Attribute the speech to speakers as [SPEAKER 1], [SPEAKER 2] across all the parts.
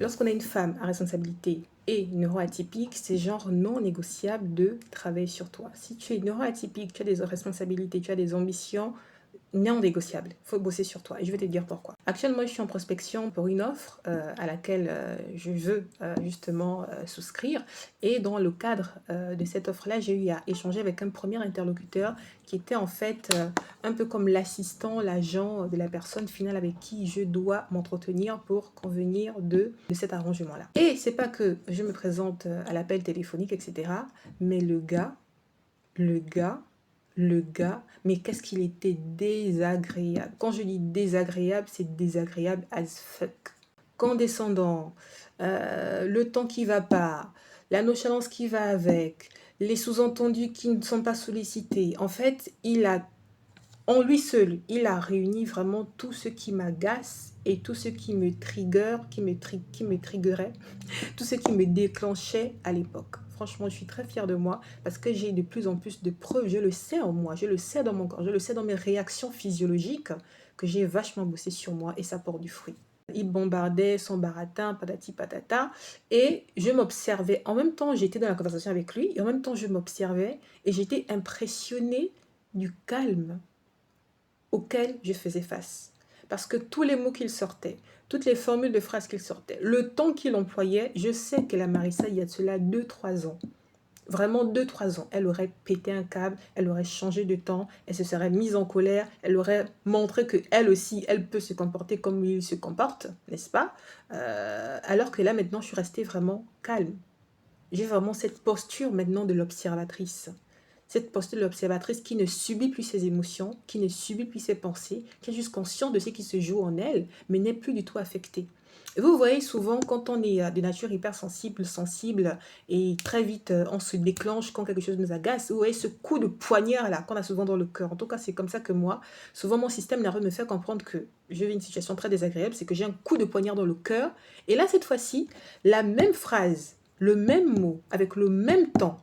[SPEAKER 1] Lorsqu'on a une femme à responsabilité et neuroatypique, c'est genre non négociable de travailler sur toi. Si tu es neuroatypique, tu as des responsabilités, tu as des ambitions, non négociable, il faut bosser sur toi et je vais te dire pourquoi. Actuellement, je suis en prospection pour une offre à laquelle je veux justement souscrire et dans le cadre de cette offre-là, j'ai eu à échanger avec un premier interlocuteur qui était en fait un peu comme l'assistant, l'agent de la personne finale avec qui je dois m'entretenir pour convenir de cet arrangement-là. Et c'est pas que je me présente à l'appel téléphonique, etc. Mais le gars, mais qu'est-ce qu'il était désagréable. Quand je dis désagréable, c'est désagréable as fuck. Condescendant, le temps qui va pas, la nonchalance qui va avec, les sous-entendus qui ne sont pas sollicités. En fait, en lui seul, il a réuni vraiment tout ce qui m'agace et tout ce qui me trigger, qui me triggerait, tout ce qui me déclenchait à l'époque. Franchement, je suis très fière de moi parce que j'ai de plus en plus de preuves. Je le sais en moi, je le sais dans mon corps, je le sais dans mes réactions physiologiques que j'ai vachement bossé sur moi et ça porte du fruit. Il bombardait son baratin, patati patata, et je m'observais. En même temps, j'étais dans la conversation avec lui et en même temps, je m'observais et j'étais impressionnée du calme auquel je faisais face. Parce que tous les mots qu'il sortait, toutes les formules de phrases qu'il sortait, le temps qu'il employait, je sais que la Marissa, il y a de cela 2-3 ans, vraiment 2-3 ans, elle aurait pété un câble, elle aurait changé de temps, elle se serait mise en colère, elle aurait montré qu'elle aussi, elle peut se comporter comme il se comporte, n'est-ce pas? Alors que là, maintenant, je suis restée vraiment calme. J'ai vraiment cette posture maintenant de l'observatrice. Cette posture de l'observatrice qui ne subit plus ses émotions, qui ne subit plus ses pensées, qui est juste consciente de ce qui se joue en elle, mais n'est plus du tout affectée. Et vous voyez souvent quand on est de nature hypersensible, sensible, et très vite on se déclenche quand quelque chose nous agace, vous voyez ce coup de poignard là qu'on a souvent dans le cœur. En tout cas, c'est comme ça que moi, souvent mon système nerveux me fait comprendre que je vis une situation très désagréable, c'est que j'ai un coup de poignard dans le cœur. Et là, cette fois-ci, la même phrase, le même mot, avec le même temps,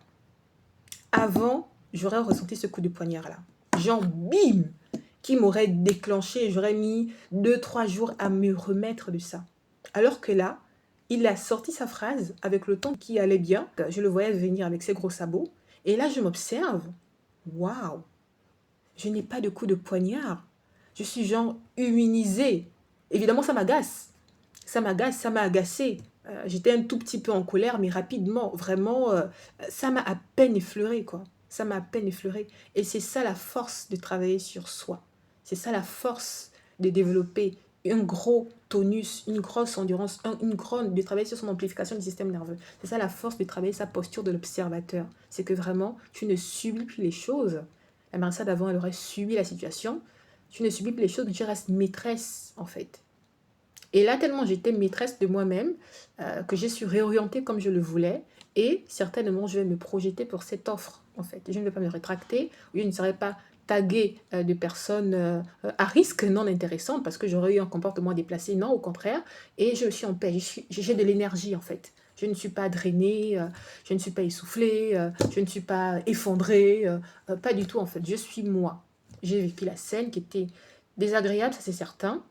[SPEAKER 1] avant, j'aurais ressenti ce coup de poignard-là. Genre, bim, qui m'aurait déclenché. J'aurais mis 2-3 jours à me remettre de ça. Alors que là, il a sorti sa phrase avec le temps qui allait bien. Je le voyais venir avec ses gros sabots. Et là, je m'observe. Waouh, je n'ai pas de coup de poignard. Je suis genre immunisée. Évidemment, ça m'agace. Ça m'agace, ça m'a agacé. J'étais un tout petit peu en colère, mais rapidement, vraiment, ça m'a à peine effleuré, quoi. Ça m'a à peine effleuré. Et c'est ça la force de travailler sur soi. C'est ça la force de développer un gros tonus, une grosse endurance, de travailler sur son amplification du système nerveux. C'est ça la force de travailler sa posture de l'observateur. C'est que vraiment, tu ne subis plus les choses. La Marissa d'avant, elle aurait subi la situation. Tu ne subis plus les choses, mais tu restes maîtresse, en fait. Et là, tellement j'étais maîtresse de moi-même que j'ai su réorienter comme je le voulais. Et certainement, je vais me projeter pour cette offre, en fait. Je ne vais pas me rétracter. Je ne serai pas taguée de personnes à risque non intéressantes parce que j'aurais eu un comportement déplacé. Non, au contraire. Et je suis en paix. J'ai de l'énergie, en fait. Je ne suis pas drainée, je ne suis pas essoufflée, je ne suis pas effondrée. Pas du tout, en fait. Je suis moi. J'ai vécu la scène qui était désagréable, ça c'est certain.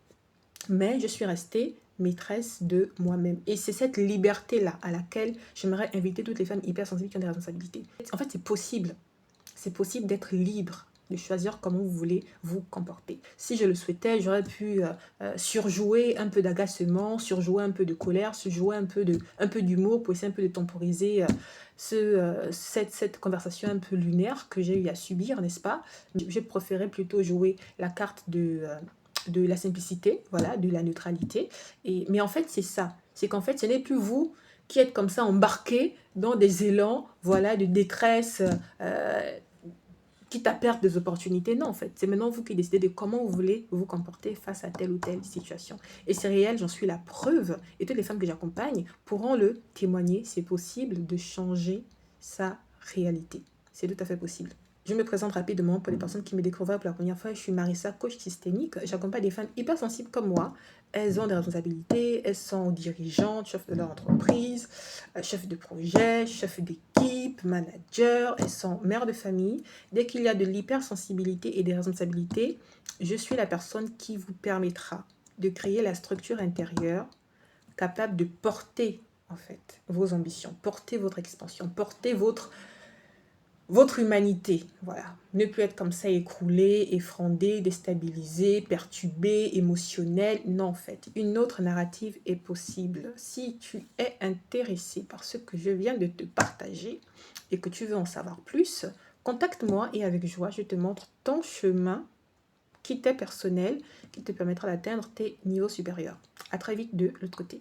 [SPEAKER 1] Mais je suis restée maîtresse de moi-même. Et c'est cette liberté-là à laquelle j'aimerais inviter toutes les femmes hypersensibles qui ont des responsabilités. En fait, c'est possible. C'est possible d'être libre, de choisir comment vous voulez vous comporter. Si je le souhaitais, j'aurais pu surjouer un peu d'agacement, surjouer un peu de colère, surjouer un peu d'humour pour essayer un peu de temporiser cette conversation un peu lunaire que j'ai eu à subir, n'est-ce pas? J'ai préféré plutôt jouer la carte de la simplicité, voilà, de la neutralité. Mais en fait, c'est ça. C'est qu'en fait, ce n'est plus vous qui êtes comme ça embarqué dans des élans, voilà, de détresse, quitte à perdre des opportunités. Non, en fait, c'est maintenant vous qui décidez de comment vous voulez vous comporter face à telle ou telle situation. Et c'est réel, j'en suis la preuve. Et toutes les femmes que j'accompagne pourront le témoigner. C'est possible de changer sa réalité. C'est tout à fait possible. Je me présente rapidement pour les personnes qui me découvrent pour la première fois. Je suis Marissa, coach systémique. J'accompagne des femmes hypersensibles comme moi. Elles ont des responsabilités, elles sont dirigeantes, chefs de leur entreprise, chefs de projet, chefs d'équipe, managers, elles sont mères de famille. Dès qu'il y a de l'hypersensibilité et des responsabilités, je suis la personne qui vous permettra de créer la structure intérieure capable de porter, en fait, vos ambitions, porter votre expansion, porter votre humanité, voilà. Ne plus être comme ça écroulé, effrandé, déstabilisé, perturbé, émotionnel. Non, en fait, une autre narrative est possible. Si tu es intéressé par ce que je viens de te partager et que tu veux en savoir plus, contacte-moi et avec joie, je te montre ton chemin qui t'est personnel, qui te permettra d'atteindre tes niveaux supérieurs. À très vite de l'autre côté.